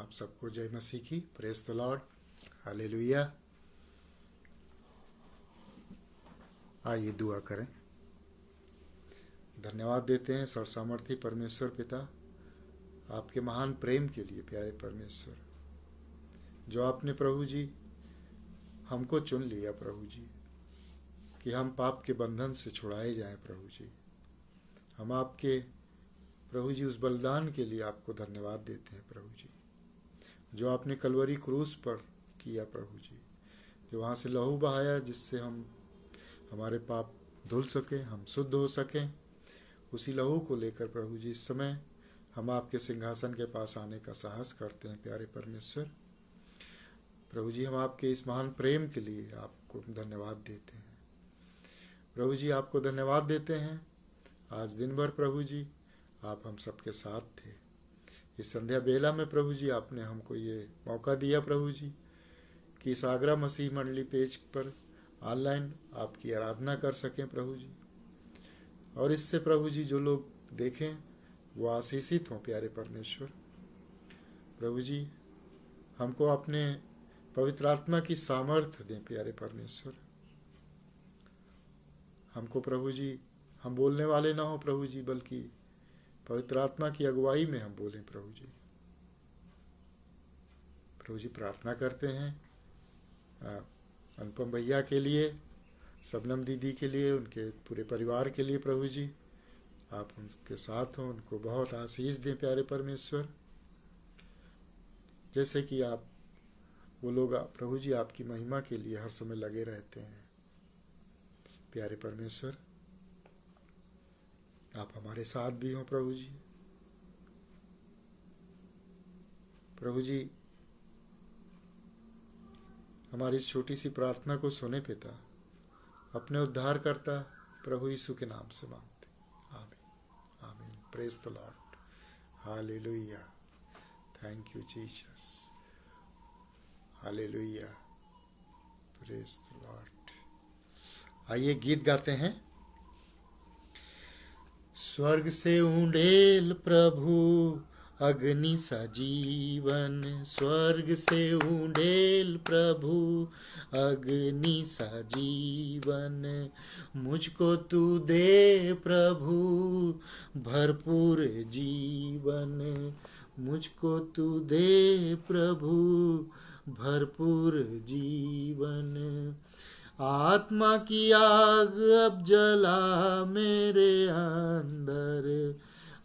आप सबको जय मसीह की। Praise the lord, hallelujah. आइए दुआ करें। धन्यवाद देते हैं सर्वसामर्थी परमेश्वर पिता आपके महान प्रेम के लिए। प्यारे परमेश्वर, जो आपने प्रभु जी हमको चुन लिया प्रभु जी, कि हम पाप के बंधन से छुड़ाए जाएं प्रभु जी। हम आपके प्रभु जी उस बलिदान के लिए आपको धन्यवाद देते हैं प्रभु जी, जो आपने कलवरी क्रूस पर किया प्रभु जी, जो वहाँ से लहू बहाया जिससे हम हमारे पाप धुल सकें, हम शुद्ध हो सकें। उसी लहू को लेकर प्रभु जी इस समय हम आपके सिंहासन के पास आने का साहस करते हैं। प्यारे परमेश्वर प्रभु जी, हम आपके इस महान प्रेम के लिए आपको धन्यवाद देते हैं प्रभु जी। आपको धन्यवाद देते हैं आज दिन भर प्रभु जी आप हम सबके साथ थे। इस संध्या बेला में प्रभु जी आपने हमको ये मौका दिया प्रभु जी कि इस आगरा मसीह मंडली पेज पर ऑनलाइन आपकी आराधना कर सकें प्रभु जी, और इससे प्रभु जी जो लोग देखें वो आशीषित हों। प्यारे परमेश्वर प्रभु जी, हमको अपने पवित्र आत्मा की सामर्थ्य दें प्यारे परमेश्वर। हमको प्रभु जी हम बोलने वाले ना हो प्रभु जी, बल्कि पवित्र आत्मा की अगुवाई में हम बोलें प्रभु जी। प्रभु जी प्रार्थना करते हैं अनुपम भैया के लिए, शबनम दीदी के लिए, उनके पूरे परिवार के लिए प्रभु जी। आप उनके साथ हों, उनको बहुत आशीष दें प्यारे परमेश्वर। जैसे कि आप वो लोग प्रभु जी आपकी महिमा के लिए हर समय लगे रहते हैं। प्यारे परमेश्वर आप हमारे साथ भी हों प्रभु जी। प्रभु जी हमारी इस छोटी सी प्रार्थना को सुने पिता, अपने उद्धारकर्ता प्रभु यीशु के नाम से मांगते, आमीन आमीन। Praise the lord, hallelujah. Thank you Jesus, hallelujah, praise the Lord. आइए गीत गाते हैं। स्वर्ग से उड़ेल प्रभु अग्नि सा जीवन, स्वर्ग से उड़ेल प्रभु अग्नि सा जीवन, मुझको तू दे प्रभु भरपूर जीवन, मुझको तू दे प्रभु भरपूर जीवन। आत्मा की आग अब जला मेरे अंदर,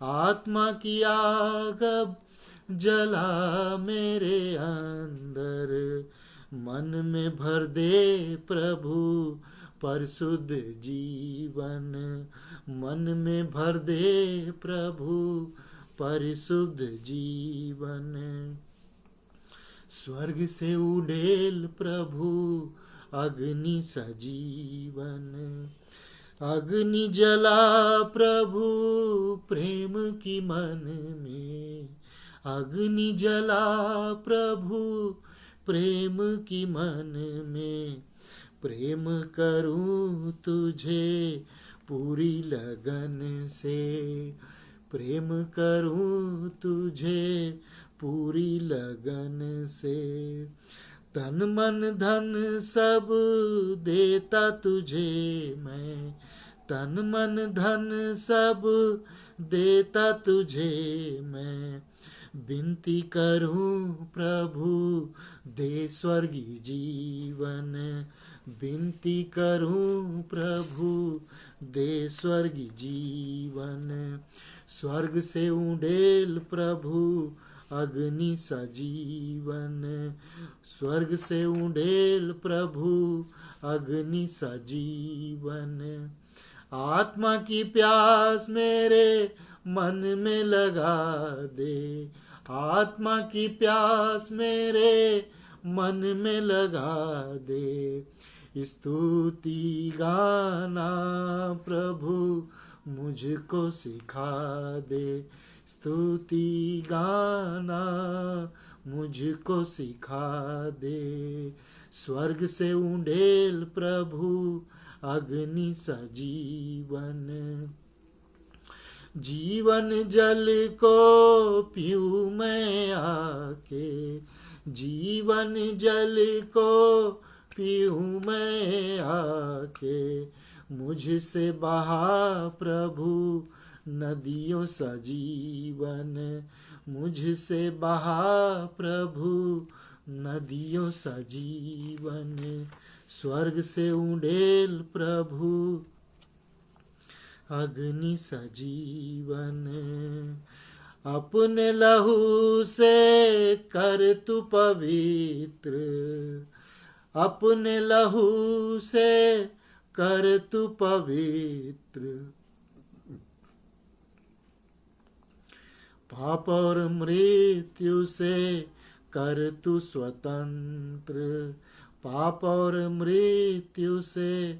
आत्मा की आग अब जला मेरे अंदर, मन में भर दे प्रभु परिशुद्ध जीवन, मन में भर दे प्रभु परिशुद्ध जीवन। स्वर्ग से उड़ेल प्रभु अग्नि सा जीवन, अग्नि जला प्रभु प्रेम की मन में, अग्नि जला प्रभु प्रेम की मन में, प्रेम करूं तुझे पूरी लगन से, प्रेम करूं तुझे पूरी लगन से, तन मन धन सब देता तुझे मैं, तन मन धन सब देता तुझे मैं, विनती करूं प्रभु दे स्वर्गीय जीवन, विनती करूं प्रभु दे स्वर्गीय जीवन। स्वर्ग से उड़ेल प्रभु अग्नि सा जीवन, स्वर्ग से उड़ेल प्रभु अग्नि सा जीवन। आत्मा की प्यास मेरे मन में लगा दे, आत्मा की प्यास मेरे मन में लगा दे, स्तुति गाना प्रभु मुझको सिखा दे, स्तुति गाना मुझको सिखा दे। स्वर्ग से उड़ेल प्रभु अग्नि सा जीवन, जीवन जल को पीऊँ मैं आके, जीवन जल को पीऊँ मैं आके, मुझसे बहा प्रभु नदियों सा जीवन, मुझसे बहा प्रभु नदियों सा जीवन, स्वर्ग से उड़ेल प्रभु अग्नि सा जीवन, अपने लहू से कर तू पवित्र, अपने लहू से कर तू पवित्र, पाप और मृत्यु से कर तू स्वतंत्र, पाप और मृत्यु से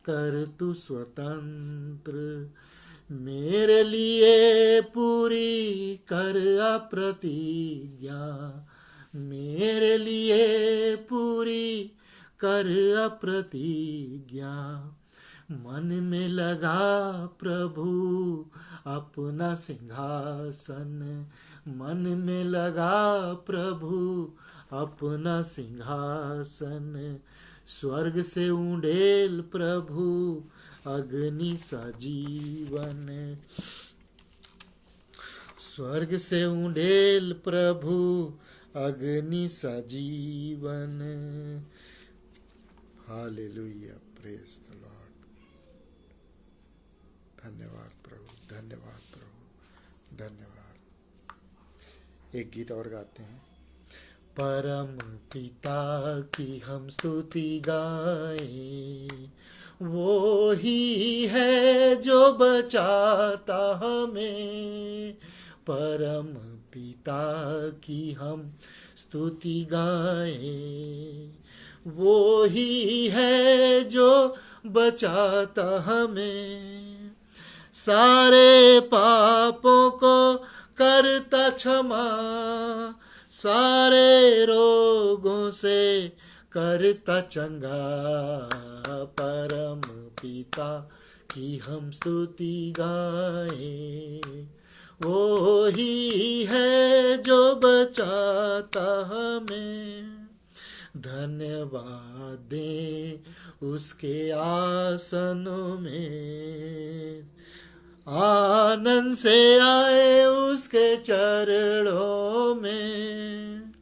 कर तू स्वतंत्र, मेरे लिए पूरी कर अप्रतिज्ञा, मेरे लिए पूरी कर अप्रतिज्ञा, मन में लगा प्रभु अपना सिंहासन, मन में लगा प्रभु अपना सिंहासन, स्वर्ग से उड़ेल प्रभु अग्नि सा जीवन, स्वर्ग से उड़ेल प्रभु अग्नि सा जीवन। Hallelujah, praise the Lord. धन्यवाद प्रभु, धन्यवाद प्रभु, धन्यवाद। एक गीत और गाते हैं। परम पिता की हम स्तुति गाएं, वो ही है जो बचाता हमें, परम पिता की हम स्तुति गाएं, वो ही है जो बचाता हमें, सारे पापों को करता क्षमा, सारे रोगों से करता चंगा, परम पिता की हम स्तुति गाएं, वो ही है जो बचाता हमें, धन्यवाद दें उसके आसनों में, आनंद से आए उसके चरणों में,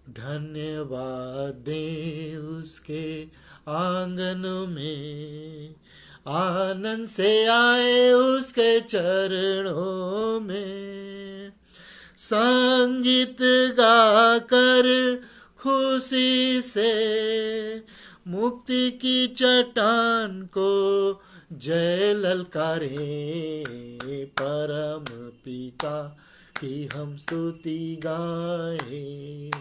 धन्यवाद दें उसके आंगन में, आनंद से आए उसके चरणों में, संगीत गाकर खुशी से मुक्ति की चट्टान को जय ललकारे, परम पिता की हम स्तुति गाएं,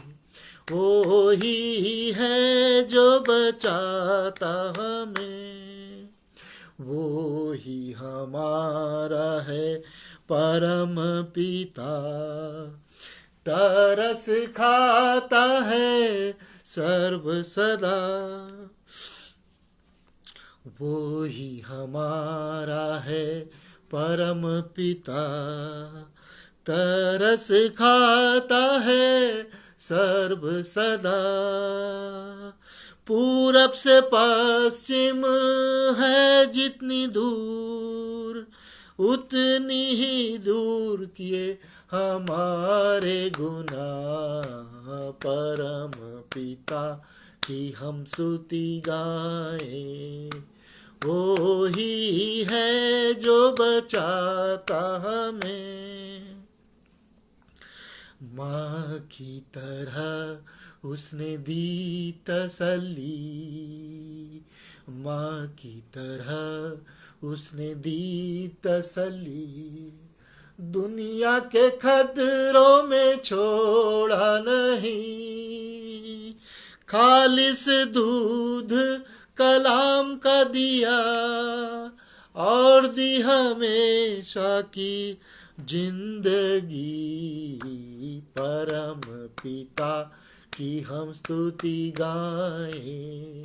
वो ही है जो बचाता हमें, वो ही हमारा है परम पिता, तरस खाता है सर्व सदा, वो ही हमारा है परम पिता, तरस खाता है सर्व सदा, पूरब से पश्चिम है जितनी दूर, उतनी ही दूर किए हमारे गुनाह, परम पिता की हम स्तुति गाएं, वो ही है जो बचाता हमें, माँ की तरह उसने दी तसल्ली, माँ की तरह उसने दी तसल्ली, दुनिया के खतरों में छोड़ा नहीं, खालिस दूध कलाम का दिया और दी हमेशा की जिंदगी, परम पिता की हम स्तुति गाएं,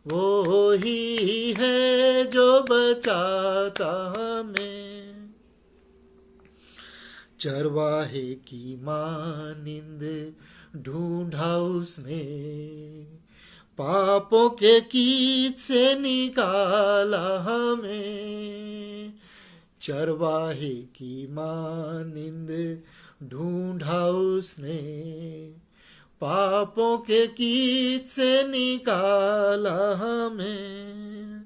वो ही है जो बचाता हमें। चरवाहे की मानिंद ढूंढा उसने, पापों के कीच से निकाला हमें। चरवाहे की मानिंद ढूंढा उसने, पापों के कीच से निकाला हमें।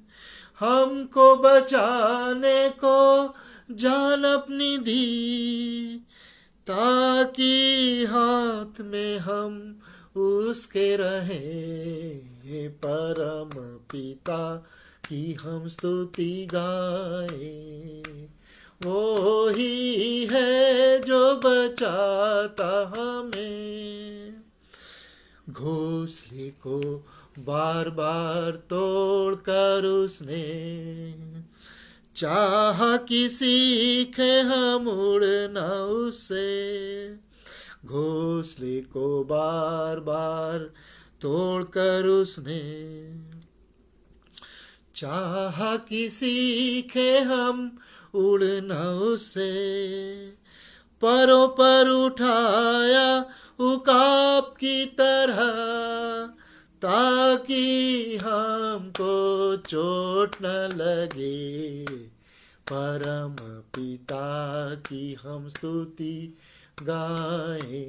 हमको बचाने को जान अपनी दी, ताकि हाथ में हम उसके रहे। परम पिता की हम स्तुति गाए, वो ही है जो बचाता हमें। घोंसले को बार बार तोड़ कर उसने, चाह कि सीखे हम उड़ना उससे। घोंसले को बार बार तोड़ कर उसने, चाह कि सीखे हम उड़ना उससे। परों पर उठाया उकाब की तरह, ताकि हमको चोट न लगे। परम पिता की हम स्तुति गाए,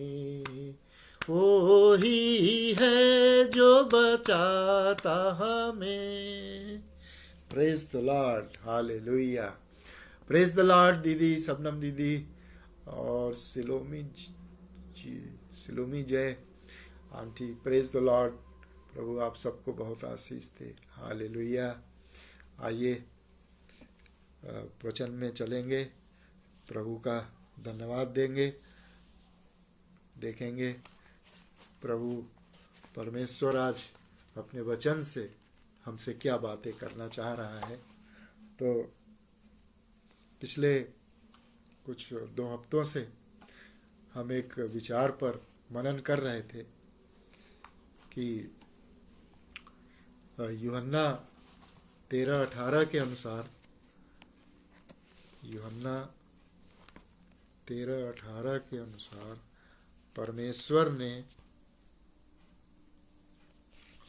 वो ही है जो बचाता हमें। Praise the lord, hallelujah. Praise the lord दीदी, सबनम दीदी और सिलोमी Jai aunty. Praise the lord. प्रभु आप सबको बहुत आशीष दे, हालेलुया। आइए वचन में चलेंगे, प्रभु का धन्यवाद देंगे, देखेंगे प्रभु परमेश्वर आज अपने वचन से हमसे क्या बातें करना चाह रहा है। तो पिछले कुछ 2 हफ्तों से हम एक विचार पर मनन कर रहे थे कि यूहन्ना 13:18 के अनुसार, यूहन्ना 13:18 के अनुसार परमेश्वर ने,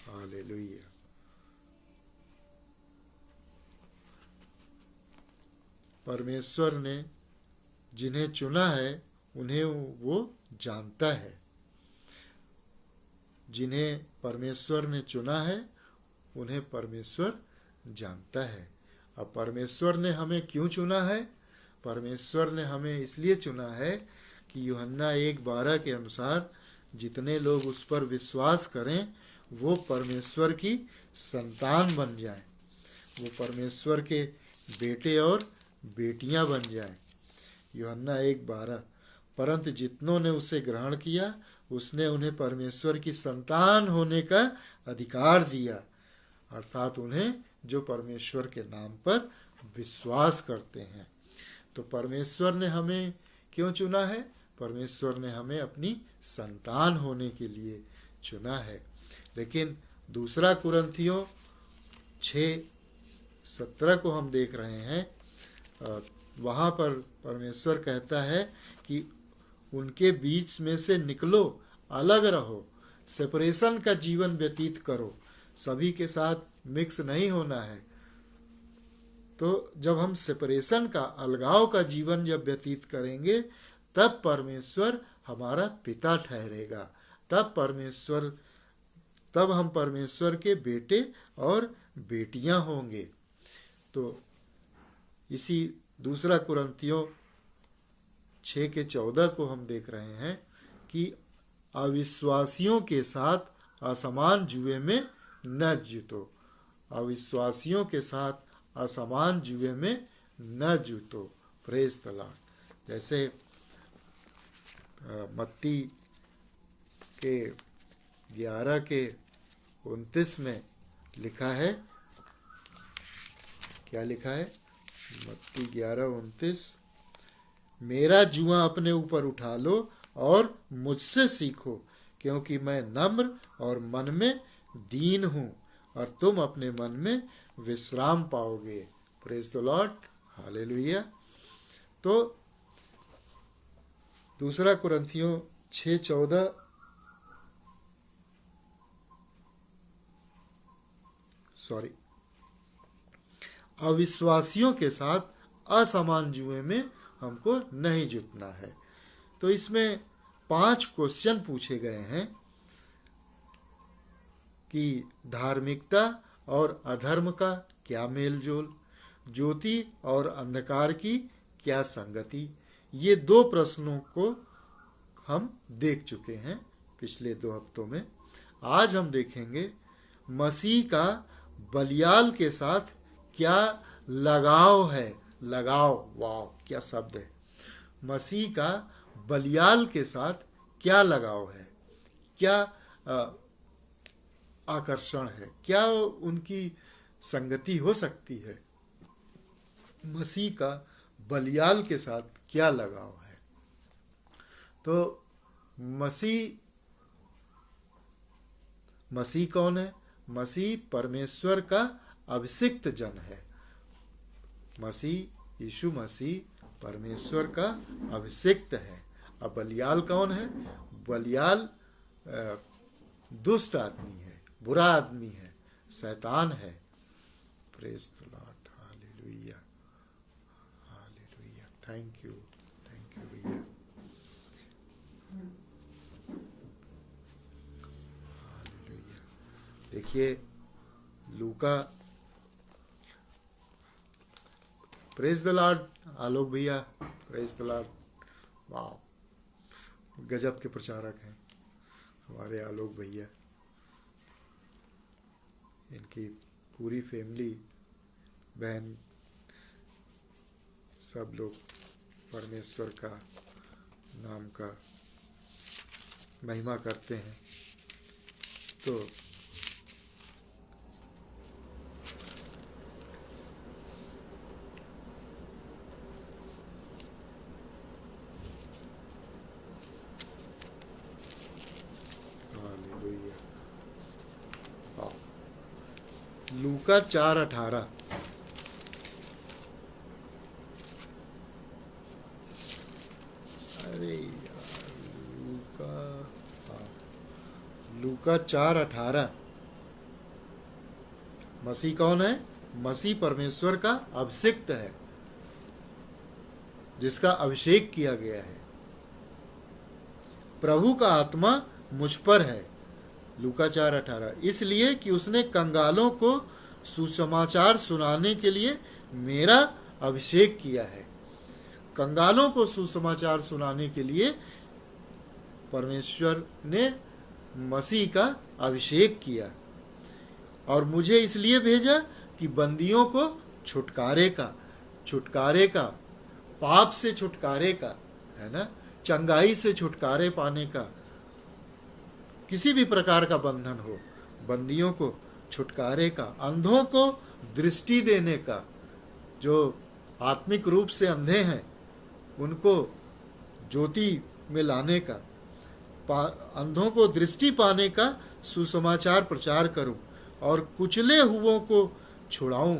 हालेलुया, परमेश्वर ने जिन्हें चुना है उन्हें वो जानता है। जिन्हें परमेश्वर ने चुना है उन्हें परमेश्वर जानता है। अब परमेश्वर ने हमें क्यों चुना है? परमेश्वर ने हमें इसलिए चुना है कि यूहन्ना 1:12 के अनुसार जितने लोग उस पर विश्वास करें वो परमेश्वर की संतान बन जाएं, वो परमेश्वर के बेटे और बेटियां बन जाएं। यूहन्ना 1:12, परंतु जितनों ने उसे ग्रहण किया उसने उन्हें परमेश्वर की संतान होने का अधिकार दिया, अर्थात उन्हें जो परमेश्वर के नाम पर विश्वास करते हैं। तो परमेश्वर ने हमें क्यों चुना है? परमेश्वर ने हमें अपनी संतान होने के लिए चुना है। लेकिन दूसरा कुरिन्थियों 6:17 को हम देख रहे हैं, वहाँ पर परमेश्वर कहता है कि उनके बीच में से निकलो, अलग रहो, सेपरेशन का जीवन व्यतीत करो, सभी के साथ मिक्स नहीं होना है। तो जब हम सेपरेशन का, अलगाव का जीवन जब व्यतीत करेंगे तब परमेश्वर हमारा पिता ठहरेगा, तब हम परमेश्वर के बेटे और बेटियां होंगे। तो इसी दूसरा कुरिन्थियों 6:14 को हम देख रहे हैं कि अविश्वासियों के साथ असमान जुए में न जीतो, अविश्वासियों के साथ असमान जुए में न जीतो। Praise the Lord. जैसे मत्ती के 11:29 में लिखा है, क्या लिखा है? मत्ती 11:29, मेरा जुआ अपने ऊपर उठा लो और मुझसे सीखो, क्योंकि मैं नम्र और मन में दीन हूँ, और तुम अपने मन में विश्राम पाओगे। Praise the lord, hallelujah. तो दूसरा कुरिन्थियों 6:14 अविश्वासियों के साथ असमान जुए में हमको नहीं जुटना है। तो इसमें 5 क्वेश्चन पूछे गए हैं कि धार्मिकता और अधर्म का क्या मेल जोल, ज्योति और अंधकार की क्या संगति। ये 2 प्रश्नों को हम देख चुके हैं पिछले 2 हफ्तों में। आज हम देखेंगे मसीह का बलियाल के साथ क्या लगाव है। लगाव, वाह क्या शब्द है। मसीह का बलियाल के साथ क्या लगाव है, क्या आकर्षण है, क्या उनकी संगति हो सकती है। मसीह का बलियाल के साथ क्या लगाव है। तो मसीह कौन है? मसीह परमेश्वर का अभिषिक्त जन है। मसीह, यीशु मसीह परमेश्वर का अभिषिक्त है। अब बलियाल कौन है? बलियाल दुष्ट आदमी है, बुरा आदमी है, शैतान है। Praise the lord, hallelujah, hallelujah. Thank you भैया। हालेलुया। देखिए लूका, प्रेज द लॉर्ड, आलोक भैया, प्रेज द लॉर्ड। वाह, गजब के प्रचारक हैं हमारे आलोक भैया। इनकी पूरी फैमिली, बहन, सब लोग परमेश्वर का नाम का महिमा करते हैं। तो लूका 4:18। अरे यार, लूका 4:18। मसीह कौन है? मसीह परमेश्वर का अभिषिक्त है, जिसका अभिषेक किया गया है। प्रभु का आत्मा मुझ पर है, लूका 4:18, इसलिए कि उसने कंगालों को सुसमाचार सुनाने के लिए मेरा अभिषेक किया है। कंगालों को सुसमाचार सुनाने के लिए परमेश्वर ने मसीह का अभिषेक किया, और मुझे इसलिए भेजा कि बंदियों को छुटकारे का, पाप से छुटकारे का, है ना, चंगाई से छुटकारे पाने का, किसी भी प्रकार का बंधन हो, बंदियों को छुटकारे का, अंधों को दृष्टि देने का, जो आत्मिक रूप से अंधे हैं उनको ज्योति में लाने का, अंधों को दृष्टि पाने का सुसमाचार प्रचार करूं, और कुचले हुओं को छुड़ाऊं।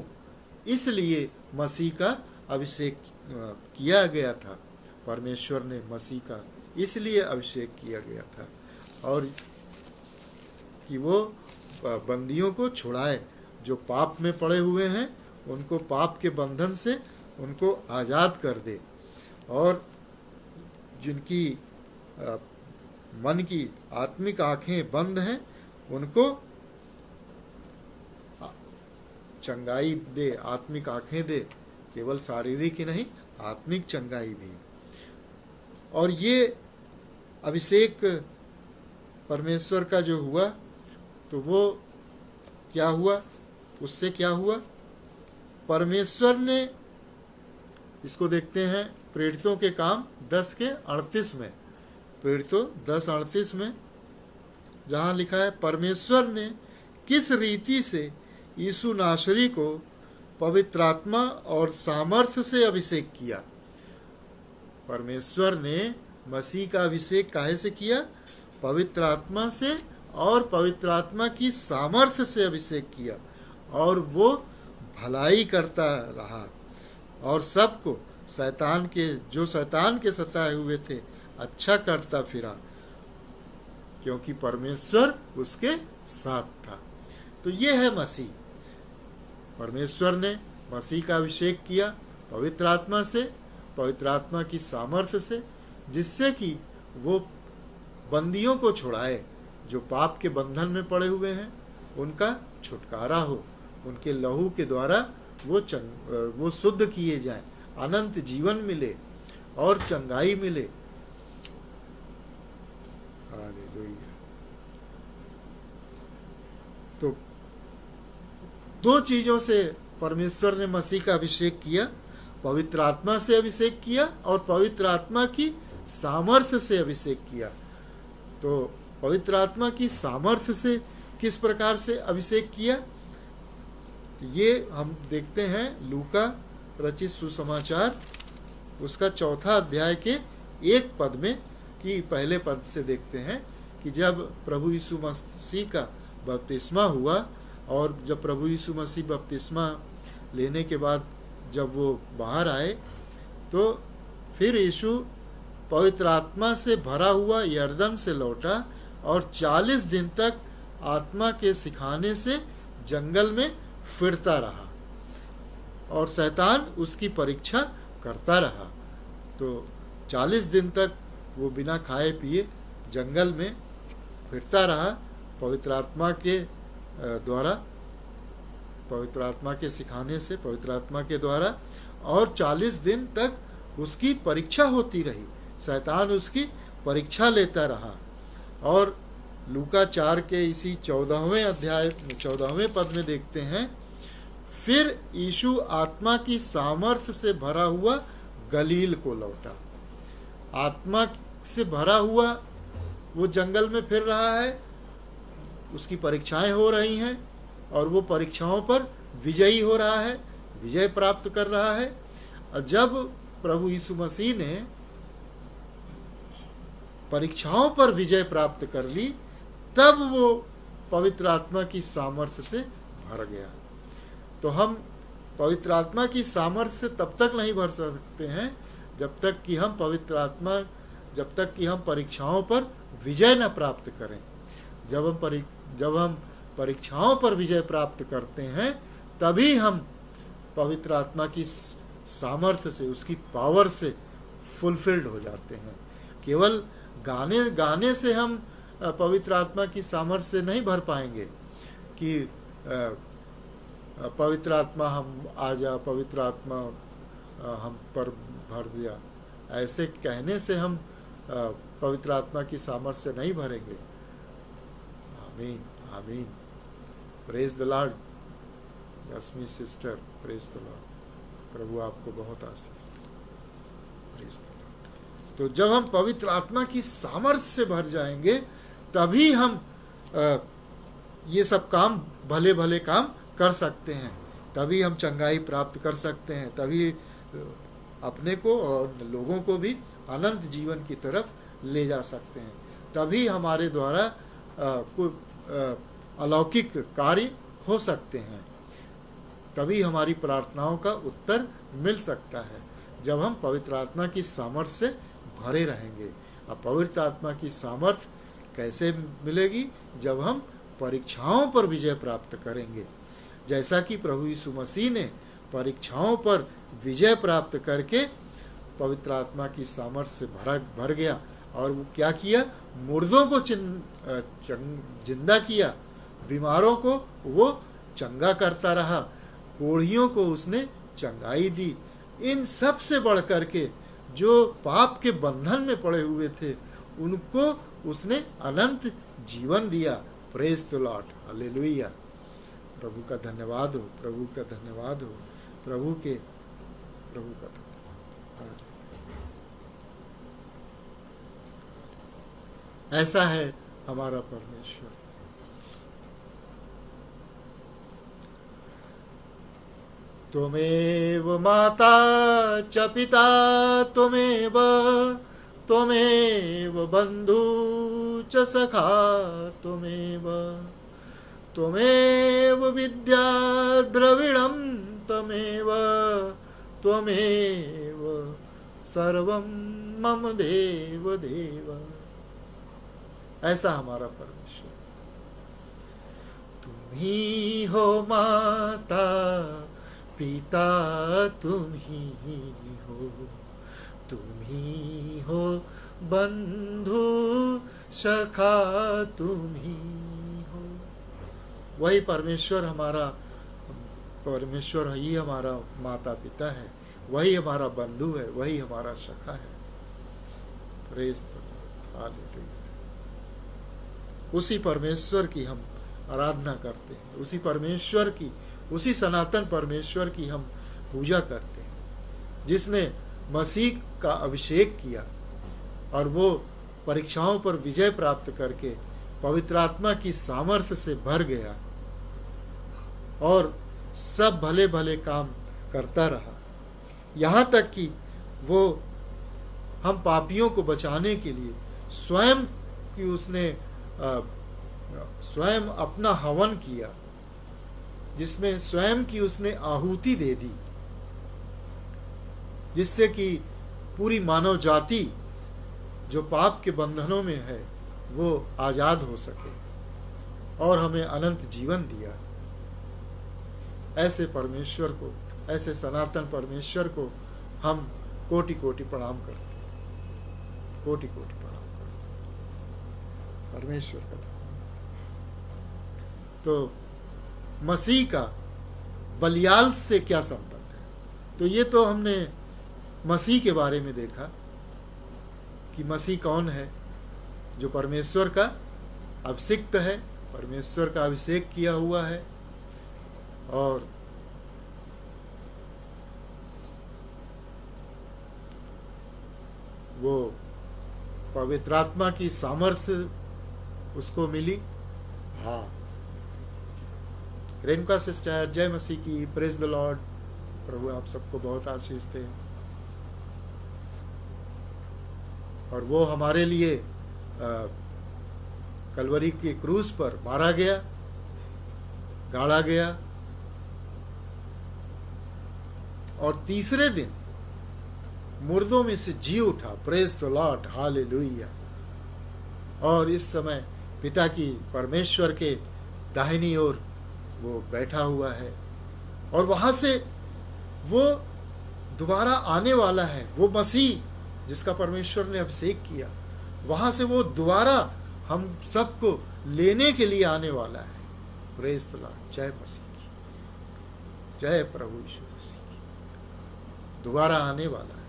इसलिए मसीह का अभिषेक किया गया था। परमेश्वर ने मसीह का इसलिए अभिषेक किया गया था, और कि वो बंदियों को छुड़ाए, जो पाप में पड़े हुए हैं उनको पाप के बंधन से उनको आज़ाद कर दे, और जिनकी मन की आत्मिक आंखें बंद हैं उनको चंगाई दे, आत्मिक आंखें दे, केवल शारीरिक ही नहीं, आत्मिक चंगाई भी। और ये अभिषेक परमेश्वर का जो हुआ, तो वो क्या हुआ, उससे क्या हुआ? परमेश्वर ने, इसको देखते हैं प्रेरितों के काम 10:38 में, प्रेरितों 10:38 में, जहाँ लिखा है, परमेश्वर ने किस रीति से यीशु नासरी को पवित्रात्मा और सामर्थ्य से अभिषेक किया। परमेश्वर ने मसीह का अभिषेक काहे से किया? पवित्र आत्मा से और पवित्र आत्मा की सामर्थ्य से अभिषेक किया, और वो भलाई करता रहा और सबको शैतान के सताए हुए थे अच्छा करता फिरा, क्योंकि परमेश्वर उसके साथ था। तो ये है मसीह। परमेश्वर ने मसीह का अभिषेक किया पवित्र आत्मा से, पवित्र आत्मा की सामर्थ्य से, जिससे कि वो बंदियों को छुड़ाए, जो पाप के बंधन में पड़े हुए हैं उनका छुटकारा हो, उनके लहू के द्वारा वो शुद्ध किए जाएं, अनंत जीवन मिले और चंगाई मिले। हालेलुया। तो दो चीजों से परमेश्वर ने मसीह का अभिषेक किया, पवित्र आत्मा से अभिषेक किया और पवित्र आत्मा की सामर्थ्य से अभिषेक किया। तो पवित्र आत्मा की सामर्थ्य से किस प्रकार से अभिषेक किया, ये हम देखते हैं लूका रचित सुसमाचार उसका 4 अध्याय के 1 पद में, कि पहले पद से देखते हैं कि जब प्रभु यीशु मसीह का बपतिस्मा हुआ, और जब प्रभु यीशु मसीह बपतिस्मा लेने के बाद जब वो बाहर आए, तो फिर यीशु पवित्र आत्मा से भरा हुआ यरदन से लौटा और 40 दिन तक आत्मा के सिखाने से जंगल में फिरता रहा और शैतान उसकी परीक्षा करता रहा। तो 40 दिन तक वो बिना खाए पिए जंगल में फिरता रहा पवित्र आत्मा के द्वारा, पवित्र आत्मा के सिखाने से, पवित्र आत्मा के द्वारा, और 40 दिन तक उसकी परीक्षा होती रही, शैतान उसकी परीक्षा लेता रहा। और लूका 4 के इसी 14वें अध्याय 14वें पद में देखते हैं, फिर यीशु आत्मा की सामर्थ्य से भरा हुआ गलील को लौटा। आत्मा से भरा हुआ वो जंगल में फिर रहा है, उसकी परीक्षाएं हो रही हैं और वो परीक्षाओं पर विजयी हो रहा है, विजय प्राप्त कर रहा है। और जब प्रभु यीशु मसीह ने परीक्षाओं पर विजय प्राप्त कर ली, तब वो पवित्र आत्मा की सामर्थ्य से भर गया। तो हम पवित्र आत्मा की सामर्थ्य से तब तक नहीं भर सकते हैं जब तक कि हम परीक्षाओं पर विजय न प्राप्त करें। जब हम परीक्षाओं पर विजय प्राप्त करते हैं, तभी हम पवित्र आत्मा की सामर्थ्य से, उसकी पावर से फुलफिल्ड हो जाते हैं। केवल गाने से हम पवित्र आत्मा की सामर्थ्य से नहीं भर पाएंगे कि पवित्र आत्मा हम आ जा, पवित्र आत्मा हम पर भर दिया। ऐसे कहने से हम पवित्र आत्मा की सामर्थ्य से नहीं भरेंगे। आमीन, आमीन। Praise the lord. Rashmi sister, praise the lord. प्रभु आपको बहुत आशीष दे। Praise the lord. तो जब हम पवित्र आत्मा की सामर्थ्य से भर जाएंगे, तभी हम ये सब काम, भले भले काम कर सकते हैं, तभी हम चंगाई प्राप्त कर सकते हैं, तभी अपने को और लोगों को भी अनंत जीवन की तरफ ले जा सकते हैं, तभी हमारे द्वारा कोई अलौकिक कार्य हो सकते हैं, तभी हमारी प्रार्थनाओं का उत्तर मिल सकता है, जब हम पवित्र आत्मा की सामर्थ्य से भरे रहेंगे। अब पवित्र आत्मा की सामर्थ्य कैसे मिलेगी? जब हम परीक्षाओं पर विजय प्राप्त करेंगे। जैसा कि प्रभु यीशु मसीह ने परीक्षाओं पर विजय प्राप्त करके पवित्र आत्मा की सामर्थ्य से भर गया, और वो क्या किया? मुर्दों को जिंदा किया, बीमारों को वो चंगा करता रहा, कोढ़ियों को उसने चंगाई दी। इन सब से बढ़ करके जो पाप के बंधन में पड़े हुए थे, उनको उसने अनंत जीवन दिया। Praise the lord, hallelujah. प्रभु का धन्यवाद हो, प्रभु का धन्यवाद हो, प्रभु का धन्यवाद। ऐसा है हमारा परमेश्वर। त्वमेव माता च पिता त्वमेव, त्वमेव बन्धु च सखा त्वमेव, त्वमेव विद्या द्रविणं त्वमेव, त्वमेव सर्वं मम देव देव। ऐसा हमारा परमेश्वर। तुम ही हो माता पिता, तुम ही हो, तुम ही हो बंधु सखा, तुम ही हो। वही परमेश्वर हमारा, परमेश्वर ही हमारा माता पिता है, वही हमारा बंधु है, वही हमारा सखा है। Praise the lord, hallelujah. उसी परमेश्वर की हम आराधना करते हैं, उसी परमेश्वर की, उसी सनातन परमेश्वर की हम पूजा करते हैं, जिसने मसीह का अभिषेक किया और वो परीक्षाओं पर विजय प्राप्त करके पवित्र आत्मा की सामर्थ्य से भर गया और सब भले भले काम करता रहा, यहाँ तक कि वो हम पापियों को बचाने के लिए स्वयं की उसने स्वयं अपना हवन किया, जिसमें स्वयं की उसने आहुति दे दी, जिससे कि पूरी मानव जाति जो पाप के बंधनों में है वो आजाद हो सके और हमें अनंत जीवन दिया। ऐसे परमेश्वर को, ऐसे सनातन परमेश्वर को हम कोटि कोटि प्रणाम करते हैं, कोटि कोटि प्रणाम करते हैं परमेश्वर का। तो मसीह का बलियाल से क्या संबंध है? तो ये तो हमने मसीह के बारे में देखा कि मसीह कौन है, जो परमेश्वर का अभिषिक्त है, परमेश्वर का अभिषेक किया हुआ है और वो पवित्र आत्मा की सामर्थ्य उसको मिली। हाँ, रेणुका सिस्टर, जय मसीह की, प्रेज द लॉर्ड। प्रभु आप सबको बहुत आशीष दे। और वो हमारे लिए कलवरी के क्रूस पर मारा गया, गाड़ा गया और तीसरे दिन मुर्दों में से जी उठा। Praise the lord, hallelujah. और इस समय पिता की, परमेश्वर के दाहिनी ओर वो बैठा हुआ है और वहां से वो दोबारा आने वाला है। वो मसीह जिसका परमेश्वर ने अभिषेक किया, वहां से वो दोबारा हम सबको लेने के लिए आने वाला है। प्रेज द लॉर्ड, जय मसीह की, जय प्रभु यीशु मसीह की। दोबारा आने वाला है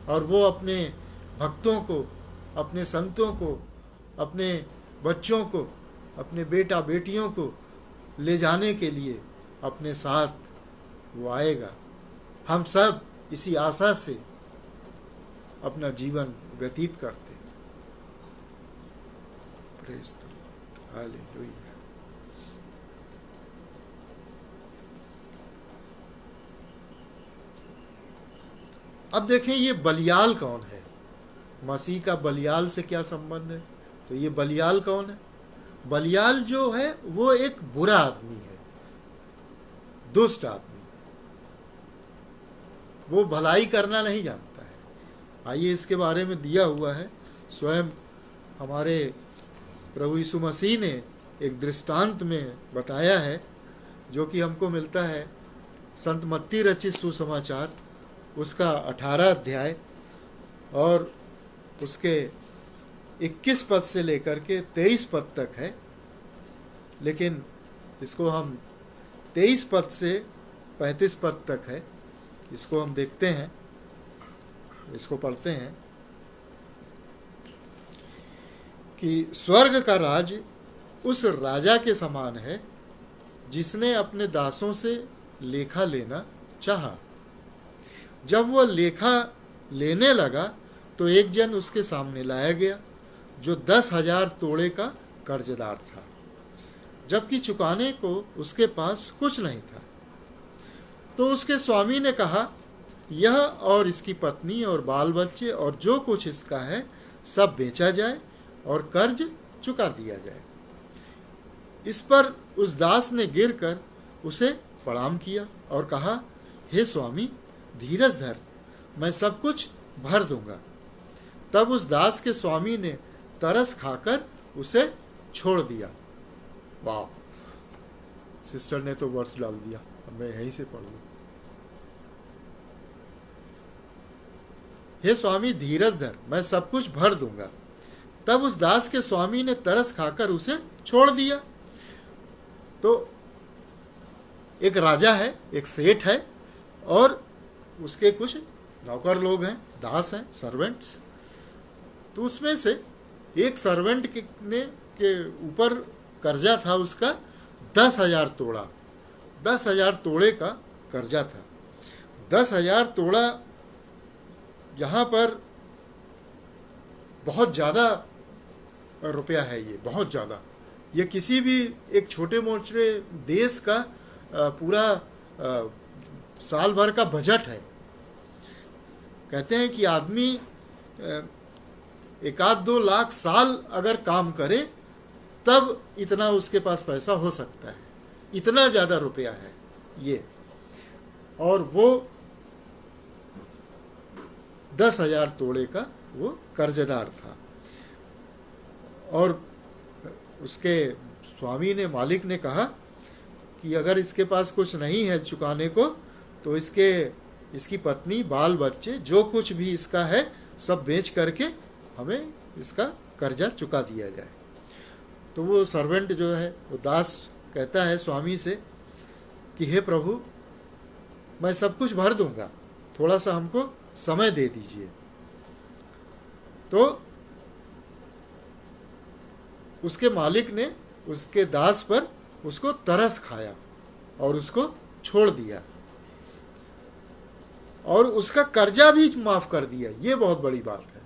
और वो अपने भक्तों को, अपने संतों को, अपने बच्चों को, अपने बेटा बेटियों को ले जाने के लिए अपने साथ वो आएगा। हम सब इसी आशा से अपना जीवन व्यतीत करते हैं। Praise the lord, hallelujah. अब देखें ये बलियाल कौन है, मसीह का बलियाल से क्या संबंध है? तो ये बलियाल कौन है? बलियाल जो है वो एक बुरा आदमी है, दुष्ट आदमी है, वो भलाई करना नहीं जानता है। आइए इसके बारे में दिया हुआ है, स्वयं हमारे प्रभु यीशु मसीह ने एक दृष्टांत में बताया है, जो कि हमको मिलता है संत मत्ती रचित सुसमाचार उसका 18 अध्याय और उसके 21 पद से लेकर के 23 पद तक है। लेकिन इसको हम 23 पद से 35 पद तक है, इसको हम देखते हैं, इसको पढ़ते हैं कि स्वर्ग का राज उस राजा के समान है जिसने अपने दासों से लेखा लेना चाहा। जब वह लेखा लेने लगा तो एक जन उसके सामने लाया गया जो 10,000 तोड़े का कर्जदार था, जबकि चुकाने को उसके पास कुछ नहीं था। तो उसके स्वामी ने कहा, यह और इसकी पत्नी और बाल बच्चे और जो कुछ इसका है सब बेचा जाए और कर्ज चुका दिया जाए। इस पर उस दास ने गिरकर उसे प्रणाम किया और कहा, हे स्वामी, धीरज धर, मैं सब कुछ भर दूंगा। तब उस दास के स्वामी ने तरस खाकर उसे छोड़ दिया। वाह, सिस्टर ने तो वर्ष डाल दिया, अब मैं यहीं से पढ़ लूं। हे स्वामी, धीरज धर, मैं सब कुछ भर दूंगा। तब उस दास के स्वामी ने तरस खाकर उसे छोड़ दिया। तो एक राजा है, एक सेठ है और उसके कुछ नौकर लोग हैं, दास हैं, सर्वेंट्स। तो उसमें से एक सर्वेंट के ऊपर कर्जा था उसका 10,000 तोड़ा। 10,000 तोड़े का कर्जा था। 10,000 तोड़ा यहाँ पर बहुत ज़्यादा रुपया है, ये बहुत ज़्यादा। ये किसी भी एक छोटे मोटे देश का पूरा साल भर का बजट है। कहते हैं कि आदमी 1-2 लाख साल अगर काम करे तब इतना उसके पास पैसा हो सकता है, इतना ज़्यादा रुपया है ये। और वो 10,000 तोड़े का वो कर्जदार था। और उसके स्वामी ने, मालिक ने कहा कि अगर इसके पास कुछ नहीं है चुकाने को तो इसकी पत्नी, बाल बच्चे, जो कुछ भी इसका है सब बेच करके हमें इसका कर्जा चुका दिया जाए। तो वो सर्वेंट जो है, वो दास कहता है स्वामी से कि हे प्रभु, मैं सब कुछ भर दूंगा, थोड़ा सा हमको समय दे दीजिए। तो उसके मालिक ने उसके दास पर उसको तरस खाया और उसको छोड़ दिया और उसका कर्जा भी माफ कर दिया। ये बहुत बड़ी बात है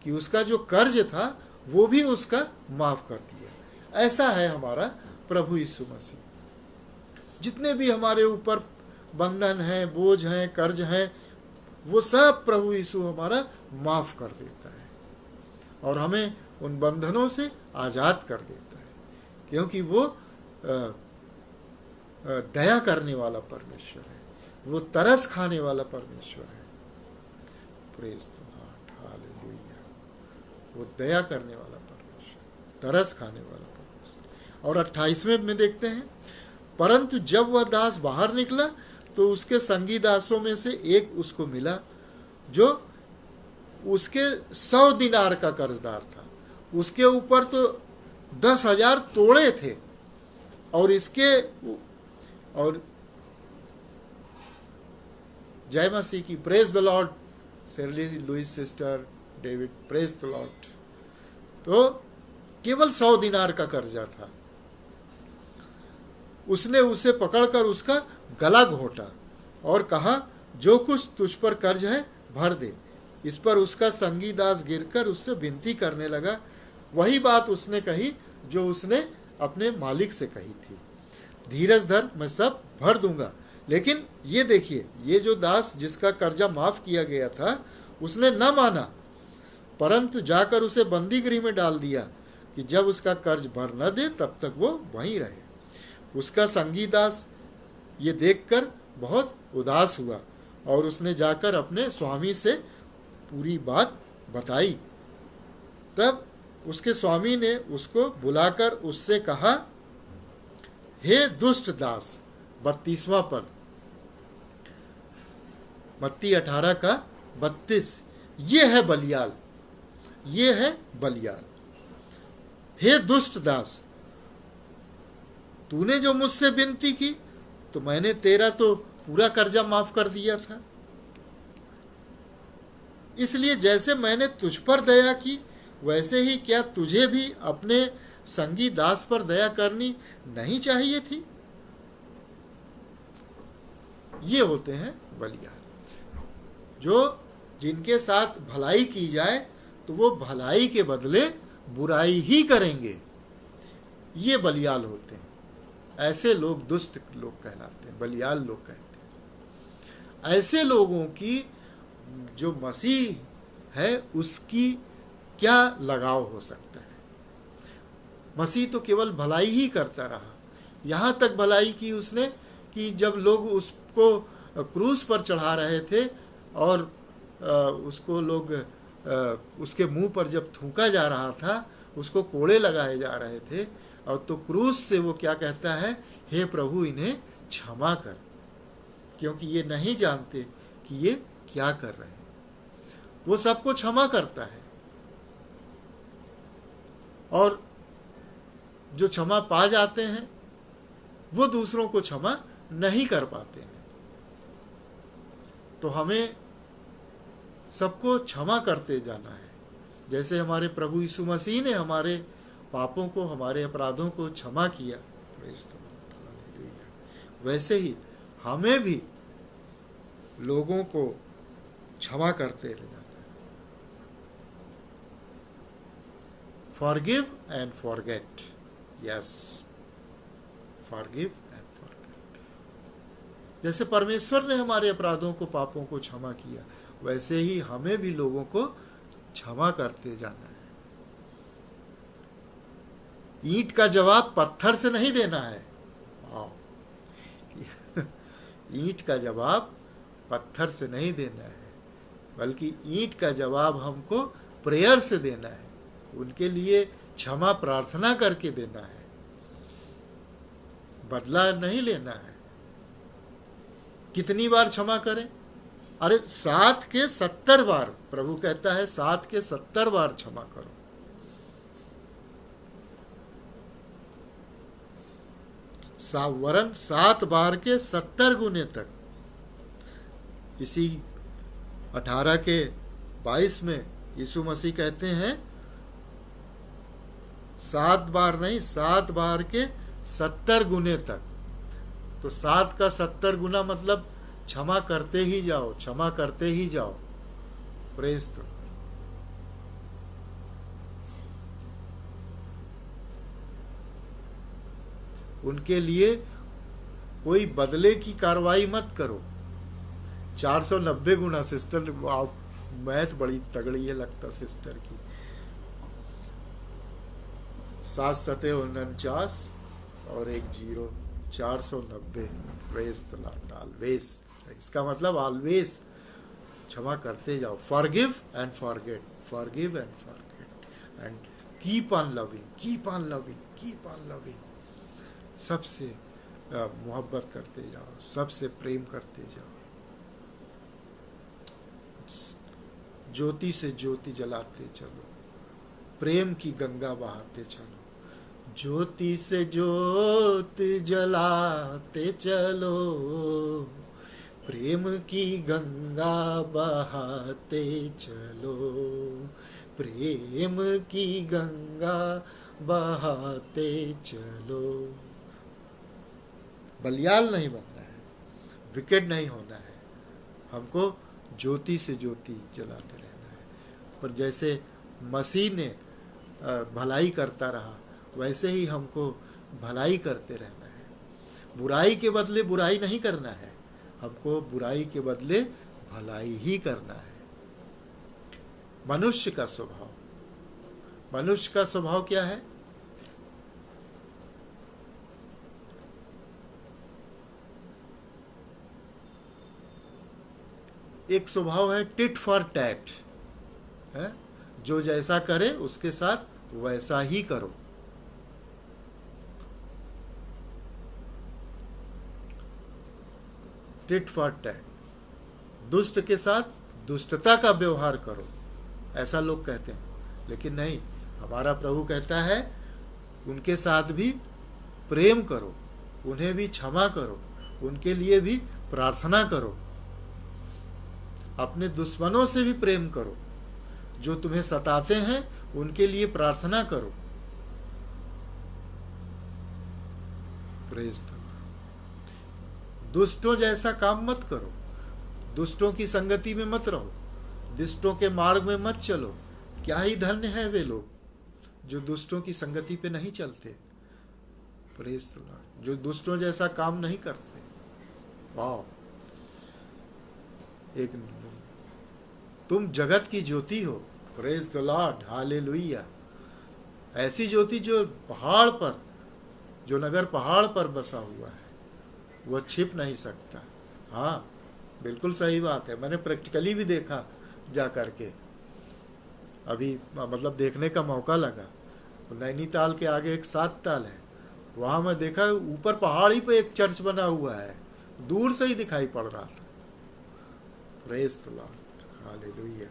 कि उसका जो कर्ज था वो भी उसका माफ कर दिया। ऐसा है हमारा प्रभु यीशु मसीह। जितने भी हमारे ऊपर बंधन हैं, बोझ हैं, कर्ज हैं, वो सब प्रभु यीशु हमारा माफ कर देता है और हमें उन बंधनों से आज़ाद कर देता है, क्योंकि वो दया करने वाला परमेश्वर है, वो तरस खाने वाला परमेश्वर है। Praise the lord, hallelujah. वो दया करने वाला परमेश्वर, तरस खाने वाला परमेश्वर। और 28वें में देखते हैं, परंतु जब वह दास बाहर निकला तो उसके संगी दासों में से एक उसको मिला जो उसके 100 दिनार का कर्जदार था। उसके ऊपर तो 10,000 तोड़े थे और जय मसीह की, praise the lord, Shirley Louis sister, David, praise the lord. तो केवल 100 दिनार का कर्जा था। उसने उसे पकड़कर उसका गला घोंटा और कहा, जो कुछ तुझ पर कर्ज है भर दे। इस पर उसका संगी दास गिरकर उससे विनती करने लगा, वही बात उसने कही जो उसने अपने मालिक से कही थी, धीरज धर, मैं सब भर दूंगा। लेकिन ये देखिए, ये जो दास जिसका कर्जा माफ किया गया था, उसने न माना, परंतु जाकर उसे बंदी गृह में डाल दिया कि जब उसका कर्ज भर न दे तब तक वो वहीं रहे। उसका संगी दास ये देखकर बहुत उदास हुआ और उसने जाकर अपने स्वामी से पूरी बात बताई। तब उसके स्वामी ने उसको बुलाकर उससे कहा, हे दुष्ट दास, 32वां पद, मत्ती 18 का 32, ये है बलियाल, ये है बलियाल। हे दुष्ट दास, तूने जो मुझसे विनती की तो मैंने तेरा तो पूरा कर्जा माफ कर दिया था। इसलिए जैसे मैंने तुझ पर दया की वैसे ही क्या तुझे भी अपने संगी दास पर दया करनी नहीं चाहिए थी? ये होते हैं बलियाल, जो जिनके साथ भलाई की जाए तो वो भलाई के बदले बुराई ही करेंगे। ये बलियाल होते हैं। ऐसे लोग दुष्ट लोग कहलाते हैं, बलियाल लोग कहते हैं। ऐसे लोगों की जो मसीह है उसकी क्या लगाव हो सकता है। मसीह तो केवल भलाई ही करता रहा, यहाँ तक भलाई की उसने कि जब लोग उसको क्रूस पर चढ़ा रहे थे और उसको लोग उसके मुंह पर जब थूका जा रहा था, उसको कोड़े लगाए जा रहे थे, और तो क्रूस से वो क्या कहता है, हे प्रभु इन्हें क्षमा कर, क्योंकि ये नहीं जानते कि ये क्या कर रहे हैं। वो सबको क्षमा करता है, और जो क्षमा पा जाते हैं वो दूसरों को क्षमा नहीं कर पाते हैं। तो हमें सबको क्षमा करते जाना है, जैसे हमारे प्रभु यीशु मसीह ने हमारे पापों को, हमारे अपराधों को क्षमा किया, वैसे ही हमें भी लोगों को क्षमा करते रहना है। Forgive and forget. Yes. Forgive and forget. जैसे परमेश्वर ने हमारे अपराधों को, पापों को क्षमा किया, वैसे ही हमें भी लोगों को क्षमा करते जाना है। ईंट का जवाब पत्थर से नहीं देना है। ईंट का जवाब पत्थर से नहीं देना है, बल्कि ईंट का जवाब हमको प्रेयर से देना है, उनके लिए क्षमा प्रार्थना करके देना है, बदला नहीं लेना है। कितनी बार क्षमा करें? अरे 7 के 70 बार, प्रभु कहता है 7 के 70 बार क्षमा करो। वरन 7 बार के 70 गुने तक। इसी 18 के 22 में यीशु मसीह कहते हैं 7 बार नहीं, 7 बार के 70 गुने तक। तो 7 का 70 गुना मतलब क्षमा करते ही जाओ, क्षमा करते ही जाओ। Praise the Lord. उनके लिए कोई बदले की कार्रवाई मत करो। 490 गुना। सिस्टर मैथ बड़ी तगड़ी है लगता सिस्टर की। 7 सते 49 और 1 0, 490। Praise the Lord. ऑलवेज, इसका मतलब ऑलवेज क्षमा करते जाओ। Forgive and forget, forgive and forget, and keep on loving, keep on loving, keep on loving. सबसे मोहब्बत करते जाओ, सबसे प्रेम करते जाओ। ज्योति से ज्योति जलाते चलो, प्रेम की गंगा बहाते चलो। ज्योति से ज्योति जलाते चलो, प्रेम की गंगा बहाते चलो, प्रेम की गंगा बहाते चलो। बलियाल नहीं बनना है, विकेट नहीं होना है, हमको ज्योति से ज्योति जलाते रहना है। पर जैसे मसीह ने भलाई करता रहा, वैसे ही हमको भलाई करते रहना है। बुराई के बदले बुराई नहीं करना है, हमको बुराई के बदले भलाई ही करना है। मनुष्य का स्वभाव, मनुष्य का स्वभाव क्या है? एक स्वभाव है टिट फॉर टैट, है? जो जैसा करे उसके साथ वैसा ही करो। टिट फॉर टैट, दुष्ट के साथ दुष्टता का व्यवहार करो, ऐसा लोग कहते हैं। लेकिन नहीं, हमारा प्रभु कहता है उनके साथ भी प्रेम करो, उन्हें भी क्षमा करो, उनके लिए भी प्रार्थना करो। अपने दुश्मनों से भी प्रेम करो, जो तुम्हें सताते हैं उनके लिए प्रार्थना करो। Praise the Lord. दुष्टों जैसा काम मत करो, दुष्टों की संगति में मत रहो, दुष्टों के मार्ग में मत चलो। क्या ही धन्य है वे लोग जो दुष्टों की संगति पे नहीं चलते। Praise the Lord. जो दुष्टों जैसा काम नहीं करते। वाह, एक तुम जगत की ज्योति हो, प्रेज द लॉर्ड, हालेलुया। ऐसी ज्योति जो पहाड़ पर, जो नगर पहाड़ पर बसा हुआ है, वह छिप नहीं सकता। हाँ, बिल्कुल सही बात है। मैंने प्रैक्टिकली भी देखा जा करके, अभी मतलब देखने का मौका लगा। नैनीताल के आगे एक 7 ताल है, वहाँ मैं देखा ऊपर पहाड़ी पे एक चर्च बना हुआ है, दूर से ही दिखाई पड़ रहा था। Praise the lord, hallelujah,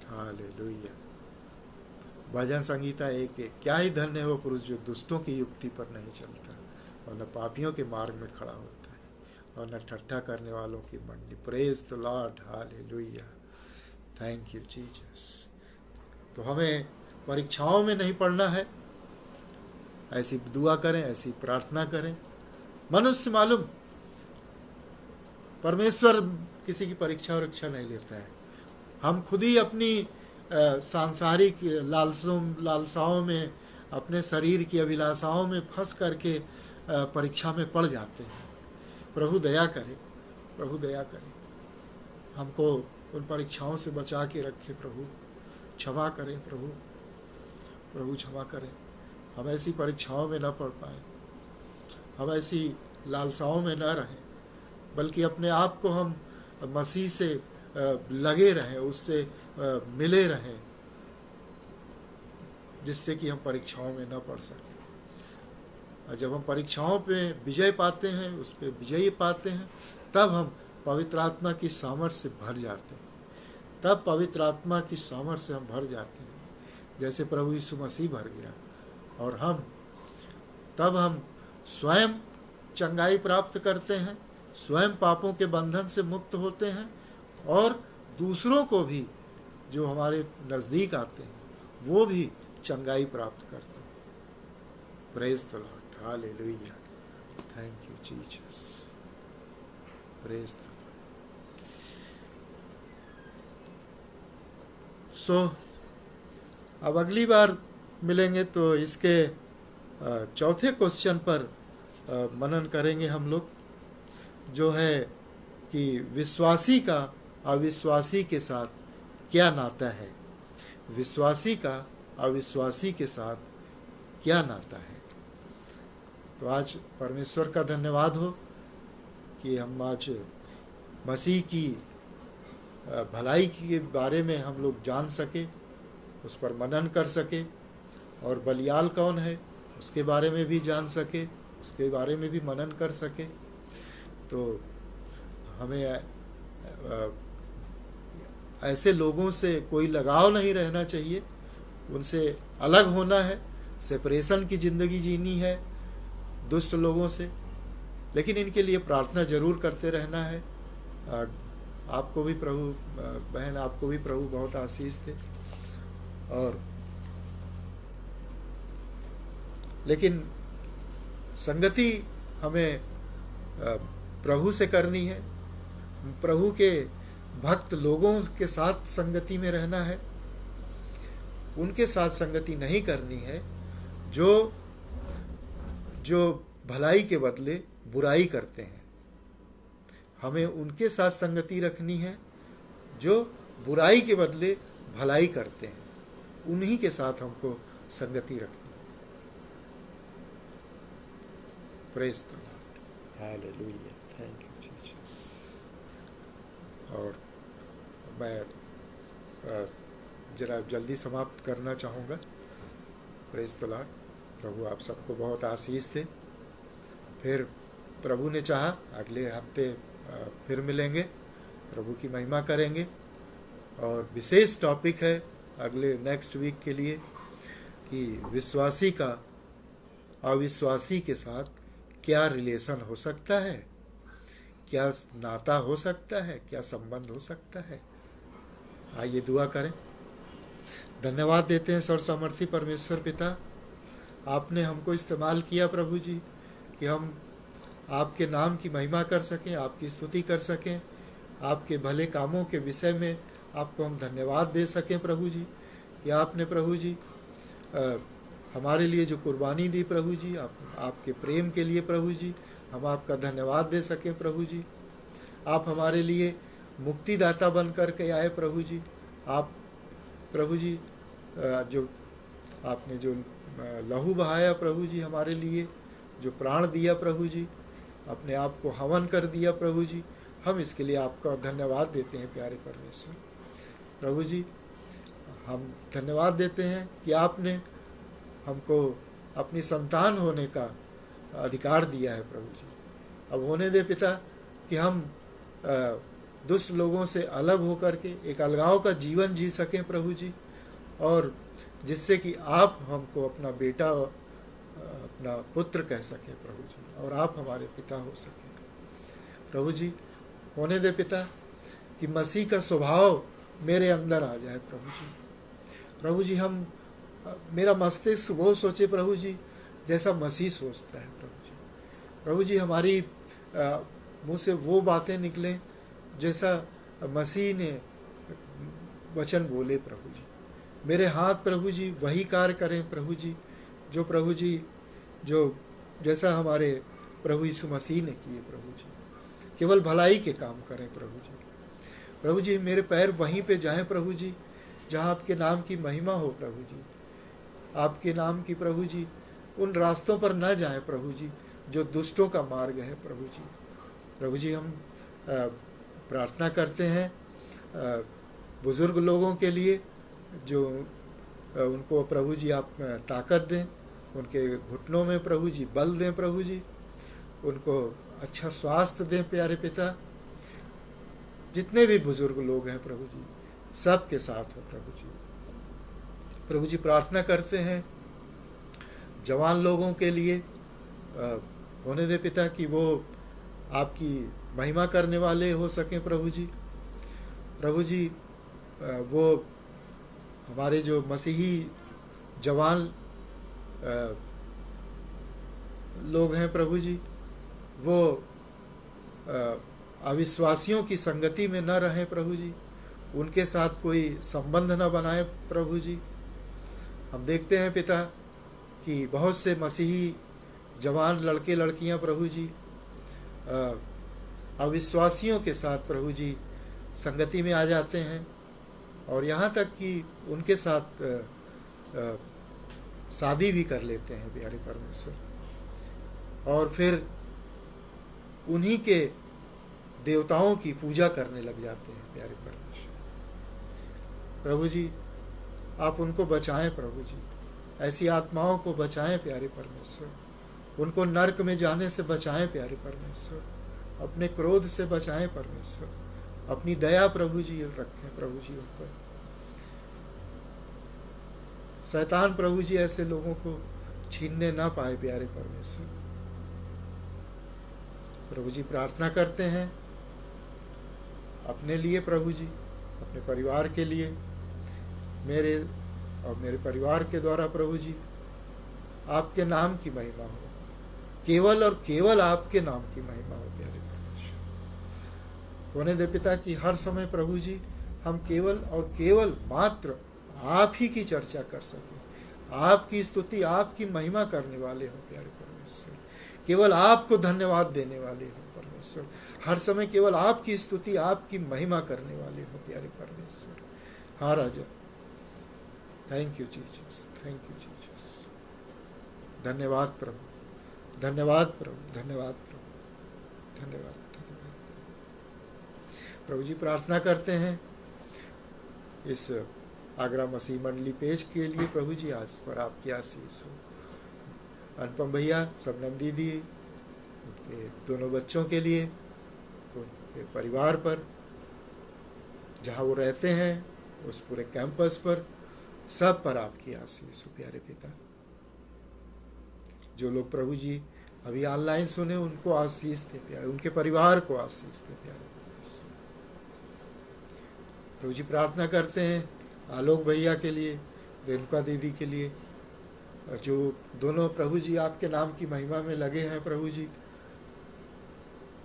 hallelujah. भजन संगीता 1:1, क्या ही धन्य है वो पुरुष जो दुष्टों की युक्ति पर नहीं चलता और न पापियों के मार्ग में खड़ा होता है और न ठट्ठा करने वालों की मंडली। Praise the lord, hallelujah, thank you Jesus. तो हमें परीक्षाओं में नहीं पड़ना है, ऐसी दुआ करें, ऐसी प्रार्थना करें। मनुष्य मालूम, परमेश्वर किसी की परीक्षा वरीक्षा नहीं लेता है। हम खुद ही अपनी सांसारिक लालसाओं में, अपने शरीर की अभिलाषाओं में फंस करके परीक्षा में पड़ जाते हैं। प्रभु दया करे, प्रभु दया करे, हमको उन परीक्षाओं से बचा के रखे। प्रभु क्षमा करें, प्रभु प्रभु क्षमा करें। हम ऐसी परीक्षाओं में न पड़ पाए, हम ऐसी लालसाओं में न रहें, बल्कि अपने आप को हम मसीह से लगे रहें, उससे मिले रहें, जिससे कि हम परीक्षाओं में न पड़ सकें। और जब हम परीक्षाओं पे विजय पाते हैं, उस पर विजयी पाते हैं, तब हम पवित्र आत्मा की सामर्थ्य से भर जाते हैं। तब पवित्र आत्मा की सामर्थ्य से हम भर जाते हैं, जैसे प्रभु यीशु मसीह भर गया। और तब हम स्वयं चंगाई प्राप्त करते हैं, स्वयं पापों के बंधन से मुक्त होते हैं, और दूसरों को भी जो हमारे नज़दीक आते हैं वो भी चंगाई प्राप्त करते हैं। Praise the lord, hallelujah, thank you Jesus, praise the lord. So अब अगली बार मिलेंगे तो इसके चौथे क्वेश्चन पर मनन करेंगे हम लोग, जो है कि विश्वासी का अविश्वासी के साथ क्या नाता है। विश्वासी का अविश्वासी के साथ क्या नाता है। तो आज परमेश्वर का धन्यवाद हो कि हम आज मसीह की भलाई के बारे में हम लोग जान सके, उस पर मनन कर सके, और बलियाल कौन है उसके बारे में भी जान सके, उसके बारे में भी मनन कर सके। तो हमें ऐसे लोगों से कोई लगाव नहीं रहना चाहिए, उनसे अलग होना है, सेपरेशन की ज़िंदगी जीनी है दुष्ट लोगों से। लेकिन इनके लिए प्रार्थना जरूर करते रहना है। आपको भी प्रभु, बहन आपको भी प्रभु बहुत आशीष दे। और लेकिन संगति हमें प्रभु से करनी है, प्रभु के भक्त लोगों के साथ संगति में रहना है। उनके साथ संगति नहीं करनी है जो भलाई के बदले बुराई करते हैं। हमें उनके साथ संगति रखनी है जो बुराई के बदले भलाई करते हैं, उन्हीं के साथ हमको संगति रखनी है। Praise the lord, hallelujah, thank you Jesus. और मैं जरा जल्दी समाप्त करना चाहूँगा। Praise the lord. प्रभु आप सबको बहुत आशीष दे। फिर प्रभु ने चाहा अगले हफ्ते फिर मिलेंगे, प्रभु की महिमा करेंगे। और विशेष टॉपिक है अगले नेक्स्ट वीक के लिए कि विश्वासी का अविश्वासी के साथ क्या रिलेशन हो सकता है, क्या नाता हो सकता है, क्या संबंध हो सकता है। आइए दुआ करें। धन्यवाद देते हैं सर्वसामर्थी परमेश्वर पिता, आपने हमको इस्तेमाल किया प्रभु जी कि हम आपके नाम की महिमा कर सकें, आपकी स्तुति कर सकें, आपके भले कामों के विषय में आपको हम धन्यवाद दे सकें प्रभु जी। कि आपने प्रभु जी हमारे लिए जो कुर्बानी दी प्रभु जी, आपके प्रेम के लिए प्रभु जी हम आपका धन्यवाद दे सकें प्रभु जी। आप हमारे लिए मुक्तिदाता बन कर के आए प्रभु जी। आप प्रभु जी जो आपने जो लहू बहाया प्रभु जी हमारे लिए, जो प्राण दिया प्रभु जी, अपने आप को हवन कर दिया प्रभु जी, हम इसके लिए आपका धन्यवाद देते हैं प्यारे परमेश्वर। प्रभु जी हम धन्यवाद देते हैं कि आपने हमको अपनी संतान होने का अधिकार दिया है प्रभु जी। अब होने दे पिता कि हम दुष्ट लोगों से अलग होकर के एक अलगाव का जीवन जी सकें प्रभु जी, और जिससे कि आप हमको अपना बेटा, अपना पुत्र कह सकें प्रभु जी, और आप हमारे पिता हो सकें प्रभु जी। होने दे पिता कि मसीह का स्वभाव मेरे अंदर आ जाए प्रभु जी। प्रभु जी हम मेरा मस्तिष्क वो सोचे प्रभु जी जैसा मसीह सोचता है प्रभु जी। प्रभु जी हमारी मुँह से वो बातें निकलें जैसा मसीह ने वचन बोले प्रभु जी। मेरे हाथ प्रभु जी वही कार्य करें प्रभु जी जो प्रभु जी जो जैसा हमारे प्रभु यीशु मसीह ने किए प्रभु जी। केवल भलाई के काम करें प्रभु जी। प्रभु जी मेरे पैर वहीं पे जाएं प्रभु जी जहाँ आपके नाम की महिमा हो प्रभु जी। आपके नाम की प्रभु जी उन रास्तों पर न जाएं प्रभु जी जो दुष्टों का मार्ग है प्रभु जी। प्रभु जी हम प्रार्थना करते हैं बुजुर्ग लोगों के लिए, जो उनको प्रभु जी आप ताकत दें, उनके घुटनों में प्रभु जी बल दें प्रभु जी, उनको अच्छा स्वास्थ्य दें प्यारे पिता। जितने भी बुजुर्ग लोग हैं प्रभु जी सब के साथ हो प्रभु जी। प्रभु जी प्रार्थना करते हैं जवान लोगों के लिए, होने दे पिता कि वो आपकी महिमा करने वाले हो सकें प्रभु जी। प्रभु जी वो हमारे जो मसीही जवान लोग हैं प्रभु जी वो अविश्वासियों की संगति में न रहें प्रभु जी, उनके साथ कोई संबंध न बनाए प्रभु जी। हम देखते हैं पिता कि बहुत से मसीही जवान लड़के लड़कियां प्रभु जी अविश्वासियों के साथ प्रभु जी संगति में आ जाते हैं, और यहाँ तक कि उनके साथ शादी भी कर लेते हैं प्यारे परमेश्वर, और फिर उन्हीं के देवताओं की पूजा करने लग जाते हैं प्यारे परमेश्वर। प्रभु जी आप उनको बचाएं प्रभु जी, ऐसी आत्माओं को बचाएं प्यारे परमेश्वर, उनको नरक में जाने से बचाएं प्यारे परमेश्वर, अपने क्रोध से बचाएं परमेश्वर, अपनी दया प्रभु जी रखें प्रभु जी उन पर। शैतान प्रभु जी ऐसे लोगों को छीनने ना पाए प्यारे परमेश्वर। प्रभु जी प्रार्थना करते हैं अपने लिए प्रभु जी, अपने परिवार के लिए, मेरे और मेरे परिवार के द्वारा प्रभु जी आपके नाम की महिमा हो, केवल और केवल आपके नाम की महिमा हो प्यारे परमेश्वर। होने दे पिता कि हर समय प्रभु जी हम केवल और केवल मात्र आप ही की चर्चा कर सकें, आपकी स्तुति आपकी महिमा करने वाले हो प्यारे परमेश्वर, केवल आपको धन्यवाद देने वाले हो परमेश्वर, हर समय केवल आपकी स्तुति आपकी महिमा करने वाले हो प्यारे परमेश्वर। हाँ राजा, thank you Jesus, thank you Jesus. धन्यवाद प्रभु, धन्यवाद प्रभु, धन्यवाद प्रभु, धन्यवाद धन्यवाद प्रभु जी। प्रार्थना करते हैं इस आगरा मसीह मंडली पेज के लिए प्रभु जी, आज पर आपकी आशीष हो। अनुपम भैया, सबनम दीदी, उनके दोनों बच्चों के लिए, उनके परिवार पर, जहाँ वो रहते हैं उस पूरे कैंपस पर, सब पर आपकी आशीष हो प्यारे पिता। जो लोग प्रभु जी अभी ऑनलाइन सुने उनको आशीष दे प्यारे, उनके परिवार को आशीष दे प्यारे। प्रभु जी प्रार्थना करते हैं आलोक भैया के लिए, रेणुका दीदी के लिए, जो दोनों प्रभु जी आपके नाम की महिमा में लगे हैं प्रभु जी,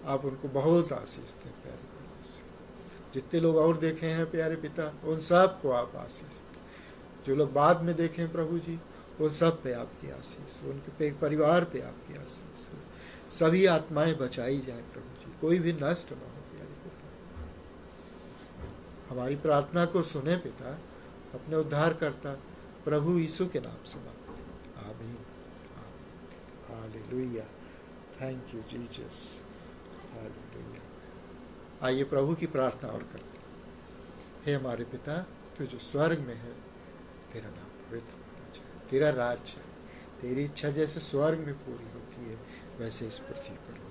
आप उनको बहुत आशीष दें प्यारे परमेश्वर। जितने लोग और देखे हैं प्यारे पिता उन सब को आप आशीष दें, जो लोग बाद में देखें प्रभु जी उन सब पे आपकी आशीष हो, उनके परिवार पे आपकी आशीष हो, सभी आत्माएं बचाई जाए प्रभु जी, कोई भी नष्ट न हो प्यारे हमारी प्रार्थना को सुने पिता, अपने उद्धारकर्ता प्रभु यीशु के नाम से मांगते। आमीन, आमीन, hallelujah. Thank you Jesus, hallelujah. आइए प्रभु की प्रार्थना और करते हैं। हे हमारे पिता, तू जो स्वर्ग में है, तेरा नाम पवित्र होना चाहिए, तेरा राज्य है, तेरी इच्छा जैसे स्वर्ग में पूरी होती है वैसे इस पृथ्वी पर हो।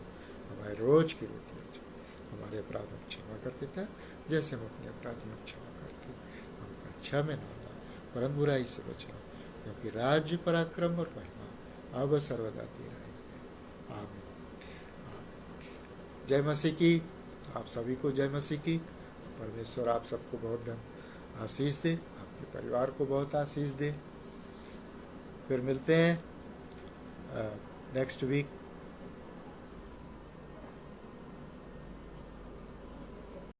हमारे रोज की रोटी आज हमारे अपराधों को क्षमा कर पिता, जैसे हम अपने अपराधियों को क्षमा करते। हम परीक्षा में न ला, परंतु बुराई से बचाओ, क्योंकि राज्य, पराक्रम और महिमा अब सर्वदा तेरा है। आमीन, आमीन। जय मसीह की। आप सभी को जय मसीह की। परमेश्वर आप सबको बहुत आशीष दे, आपके परिवार को बहुत आशीष दे। फिर मिलते हैं नेक्स्ट वीक